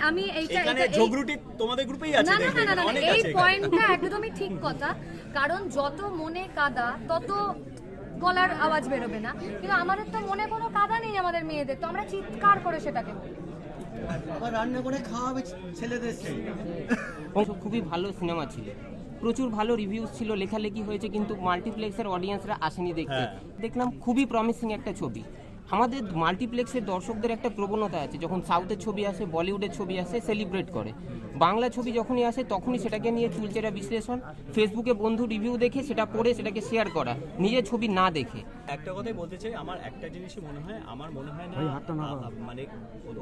আমি এখানে ঝগড়ুটি তোমাদের গ্রুপেই আছে দেখে না এই পয়েন্টটা একদমই ঠিক কথা, কারণ যত মনে কাদা তত গলার আওয়াজ বেরোবে না, কিন্তু আমাদের তো মনে কোনো কাদা নেই আমাদের মেয়েদের, তো আমরা চিৎকার করে সেটাকে আবার রান্না করে খাওয়াবে ছেলেদের। খুবই ভালো সিনেমা ছিল, প্রচুর ভালো রিভিউজ ছিল, লেখালেখি হয়েছে, কিন্তু মাল্টিপ্লেক্সের অডিয়েন্সরা আসেনি দেখতে। দেখলাম খুবই প্রমিসিং একটা ছবি। আমাদের মাল্টিপ্লেক্সের দর্শকদের একটা প্রবণতা আছে, যখন সাউথের ছবি আসে, বলিউডের ছবি আসে, সেলিব্রেট করে। বাংলা ছবি যখনই আসে তখনই সেটাকে নিয়ে চুলচেরা বিশ্লেষণ, ফেসবুকে বন্ধু রিভিউ দেখে সেটা পড়ে সেটাকে শেয়ার করা, নিজের ছবি না দেখে। একটা কথাই বলতে চাই, আমার একটা জিনিসই মনে হয়, আমার মনে হয় না মানে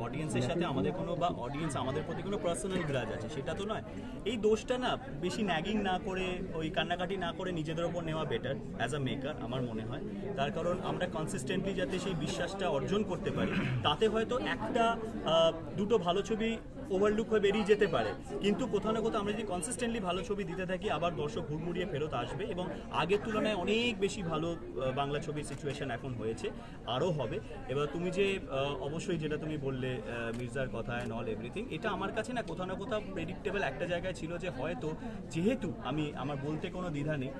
অডিয়েন্সের সাথে আমাদের কোনো, বা অডিয়েন্স আমাদের প্রতি কোনো পার্সোনাল গ্রাজ আছে, সেটা তো নয়। এই দোষটা না বেশি ন্যাগিং না করে, ওই কান্নাকাটি না করে নিজেদের ওপর নেওয়া বেটার অ্যাজ আ মেকার আমার মনে হয়। তার কারণ আমরা কনসিস্টেন্টলি যাতে সেই বিশ্বাসটা অর্জন করতে পারি, তাতে হয়তো একটা দুটো ভালো ছবি ওভারলুক হয়ে বেরিয়ে যেতে পারে, কিন্তু কোথাও না কোথাও আমরা যদি কনসিস্টেন্টলি ভালো ছবি দিতে থাকি, আবার দর্শক হুড়মুড়িয়ে ফেরত আসবে, এবং আগের তুলনায় অনেক বেশি ভালো বাংলা ছবির সিচুয়েশন এখন হয়েছে, আরও হবে। এবার তুমি যে অবশ্যই যেটা তুমি বললে মির্জার কথা অ্যান্ড অল এভরিথিং, এটা আমার কাছে না কোথাও প্রেডিক্টেবল একটা জায়গায় ছিল, যে হয়তো যেহেতু আমার বলতে কোনো দ্বিধা নেই,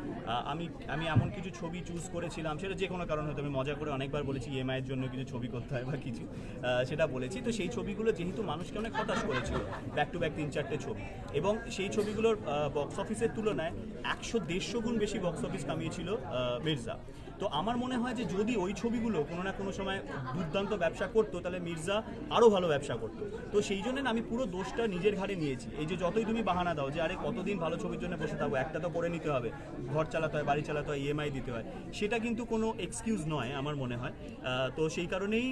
আমি এমন কিছু ছবি চুজ করেছিলাম, সেটা যে কোনো কারণ হয়তো, আমি মজা করে অনেকবার বলেছি EMI এর জন্য কিছু ছবি করতে হয় বা কিছু, সেটা বলেছি। তো সেই ছবিগুলো যেহেতু মানুষকে অনেক হতাশ করেছিল, ব্যাক টু ব্যাক 3-4টে ছবি, এবং সেই ছবিগুলোর বক্স অফিসের তুলনায় 100-150 গুণ বেশি বক্স অফিস কামিয়েছিল মির্জা। তো আমার মনে হয় যে যদি ওই ছবিগুলো কোনো না কোনো সময় দুর্দান্ত ব্যবসা করতো, তাহলে মির্জা আরও ভালো ব্যবসা করতো। তো সেই জন্য আমি পুরো দোষটা নিজের ঘাড়ে নিয়েছি। এই যে যতই তুমি বাহানা দাও যে আরে কতদিন ভালো ছবির জন্য বসে থাকবো, একটা তো করে নিতে হবে, ঘর চালাতে হয়, বাড়ি চালাতে হয়, EMI দিতে হয়, সেটা কিন্তু কোনো এক্সকিউজ নয় আমার মনে হয়। তো সেই কারণেই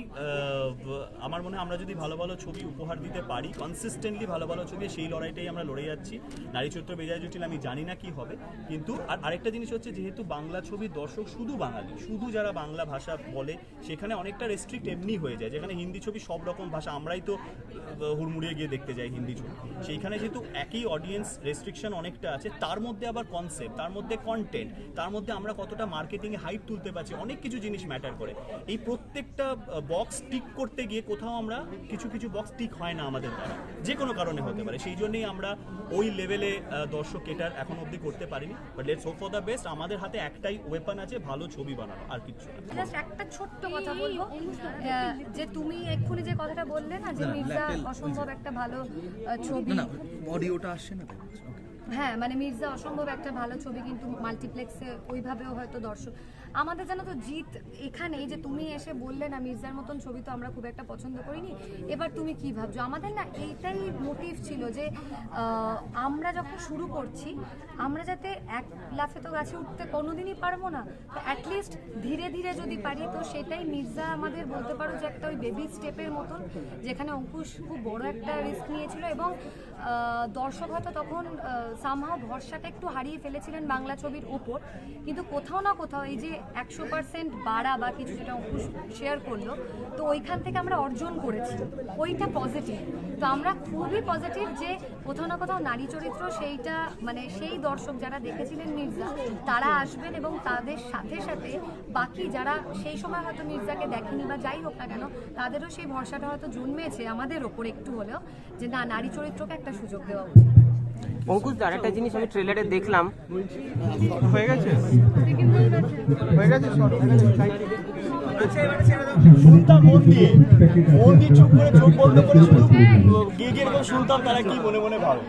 আমার মনে হয় আমরা যদি ভালো ভালো ছবি উপহার দিতে পারি, কনসিস্টেন্টলি ভালো ভালো ছবি, সেই লড়াইটাই আমরা লড়ে যাচ্ছি। নারী চরিত্র বেজায় জটিল, আমি জানি না কি হবে, কিন্তু আরেকটা জিনিস হচ্ছে, যেহেতু বাংলা ছবির দর্শক শুধু বাঙালি, শুধু যারা বাংলা ভাষা বলে, সেখানে অনেকটা রেস্ট্রিক্ট এমনি হয়ে যায়, যেখানে হিন্দি ছবি সব রকম ভাষা, আমরাই তো হুড়মুড়িয়ে গিয়ে দেখতে যাই হিন্দি ছবি, সেইখানে যেহেতু একই অডিয়েন্স রেস্ট্রিকশন অনেকটা আছে, তার মধ্যে আবার কনসেপ্ট, তার মধ্যে কন্টেন্ট, তার মধ্যে আমরা কতটা মার্কেটিংয়ে হাইপ তুলতে পারছি, অনেক কিছু জিনিস ম্যাটার করে। এই প্রত্যেকটা বক্স টিক করতে গিয়ে কোথাও আমরা কিছু বক্স টিক হয় না আমাদের দ্বারা, যে কোনো কারণে হতে পারে, সেই জন্যই আমরা ওই লেভেলে দর্শক এটার এখন অবধি করতে পারিনি। But let's hope for the best. আমাদের হাতে একটাই ওয়েপন আছে, ভালো ছবি বানানো, আর কিছু না। জাস্ট একটা ছোট্ট কথা বলবো, যে তুমি এক্ষুনি যে কথাটা বললে না, যে মির্জা অসম্ভব একটা ভালো ছবি, অডিওটা আসছে না, হ্যাঁ মানে মির্জা অসম্ভব একটা ভালো ছবি, কিন্তু মাল্টিপ্লেক্সে ওইভাবেও হয়তো দর্শক আমাদের জানো তো জিত এখানে, এই যে তুমি এসে বললে না মির্জার মতন ছবি তো আমরা খুব একটা পছন্দ করিনি, এবার তুমি কি ভাবছো? আমাদের না এইটাই মোটিভ ছিল, যে আমরা যখন শুরু করছি, আমরা যাতে এক লাফে তো গাছে উঠতে কোনোদিনই পারবো না, তো অ্যাটলিস্ট ধীরে ধীরে যদি পারি, তো সেটাই মির্জা আমাদের বলতে পারো যে একটা ওই বেবি স্টেপের মতন, যেখানে অঙ্কুশ খুব বড় একটা রিস্ক নিয়েছিল, এবং দর্শক হয়তো তখন সামহাও ভরসাটা একটু হারিয়ে ফেলেছিলেন বাংলা ছবির ওপর, কিন্তু কোথাও না কোথাও এই যে 100% বাড়া বা কিছু, যেটা অঙ্কুশ শেয়ার করলো, তো ওইখান থেকে আমরা অর্জন করেছি, ওইটা পজিটিভ। তো আমরা খুবই পজিটিভ যে কোথাও না কোথাও নারী চরিত্র, সেইটা মানে সেই দর্শক যারা দেখেছিলেন মির্জা, তারা আসবেন, এবং তাদের সাথে সাথে বাকি যারা সেই সময় হয়তো মির্জাকে দেখেনি বা যাই হোক না কেন, তাদেরও সেই ভরসাটা হয়তো জন্মেছে আমাদের ওপর একটু হলেও, যে না, নারী চরিত্রকে একটা সুযোগ দেওয়া উচিত। অঙ্কুশ, আর একটা জিনিস আমি ট্রেলারে দেখলাম, হয়ে গেছে শুনতাম মন দিয়ে চুপ করে চোখ বন্ধ করে শুধু গিয়ে গিয়ে শুনতাম তারা কি মনে মনে ভাবে।